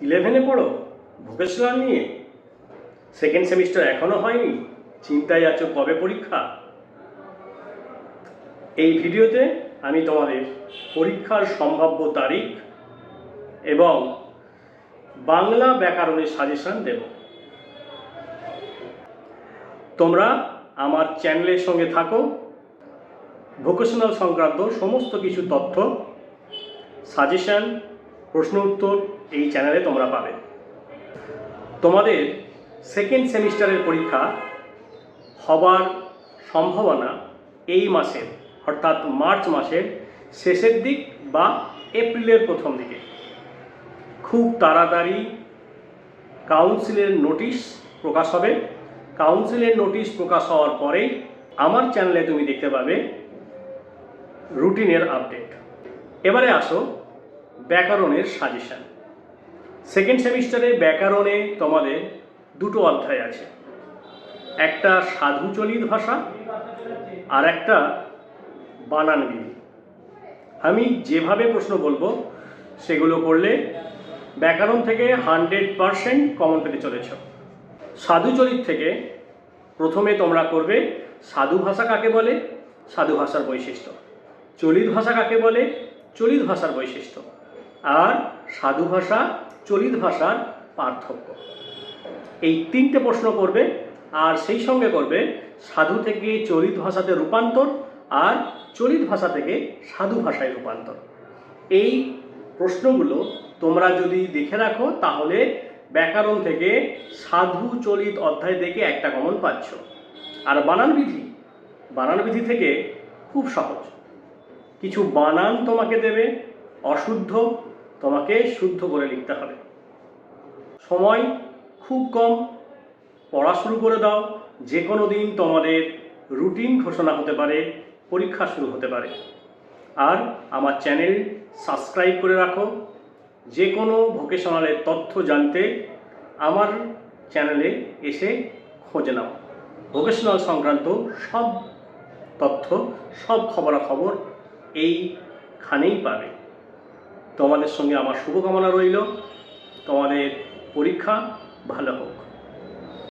11-এ পড়ো, ভোকেশনাল নিয়ে, second semester এখনো হয়নি, চিন্তায় আছো কবে পরীক্ষা। এই ভিডিওতে আমি তোমাদের পরীক্ষার সম্ভাব্য তারিখ এবং বাংলা ব্যাকরণের সাজেশন দেব। তোমরা আমার চ্যানেলের সঙ্গে থাকো, ভোকেশনাল সংক্রান্ত সমস্ত কিছু তথ্য, সাজেশন, প্রশ্ন উত্তর এই চ্যানেলে তোমরা পাবে। তোমাদের সেকেন্ড সেমিস্টারের পরীক্ষা হবার সম্ভাবনা এই মাসের অর্থাৎ মার্চ মাসের শেষের দিক বা এপ্রিলের প্রথম দিকে। খুব তাড়াতাড়ি কাউন্সিলের নোটিশ প্রকাশ হবে। কাউন্সিলের নোটিশ প্রকাশ হওয়ার পরেই আমার চ্যানেলে তুমি দেখতে পাবে রুটিনের আপডেট। এবারে আসো ব্যাকরণের সাজেশন। সেকেন্ড সেমিস্টারে ব্যাকরণে তোমাদের দুটো অধ্যায় আছে, একটা সাধু চলিত ভাষা আর একটা বানানবিধি। আমি যেভাবে প্রশ্ন বলবো সেগুলো করলে ব্যাকরণ থেকে 100% কমন পেতে চলেছ। সাধু চলিত থেকে প্রথমে তোমরা করবে সাধু ভাষা কাকে বলে, সাধু ভাষার বৈশিষ্ট্য, চলিত ভাষা কাকে বলে, চলিত ভাষার বৈশিষ্ট্য, আর সাধু ভাষা চলিত ভাষার পার্থক্য। এই তিনটে প্রশ্ন করবে আর সেই সঙ্গে করবে সাধু থেকে চলিত ভাষাতে রূপান্তর আর চলিত ভাষা থেকে সাধু ভাষায় রূপান্তর। এই প্রশ্নগুলো তোমরা যদি দেখে রাখো তাহলে ব্যাকরণ থেকে সাধু চলিত অধ্যায় থেকে একটা কমন পাচ্ছ। আর বানানবিধি থেকে খুব সহজ, কিছু বানান তোমাকে দেবে অশুদ্ধ, তোমাকে শুদ্ধ করে লিখতে হবে। সময় খুব কম, পড়া শুরু করে দাও। যে কোনো দিন তোমাদের রুটিন ঘোষণা হতে পারে, পরীক্ষা শুরু হতে পারে। আর আমার চ্যানেল সাবস্ক্রাইব করে রাখো। যে কোনো ভোকেশনালের তথ্য জানতে আমার চ্যানেলে এসে খোঁজ নাও। ভোকেশনাল সংক্রান্ত সব তথ্য, সব খবরাখবর এইখানেই পাবে। তোমাদের সঙ্গে আমার শুভকামনা রইল। তোমাদের পরীক্ষা ভালো হোক।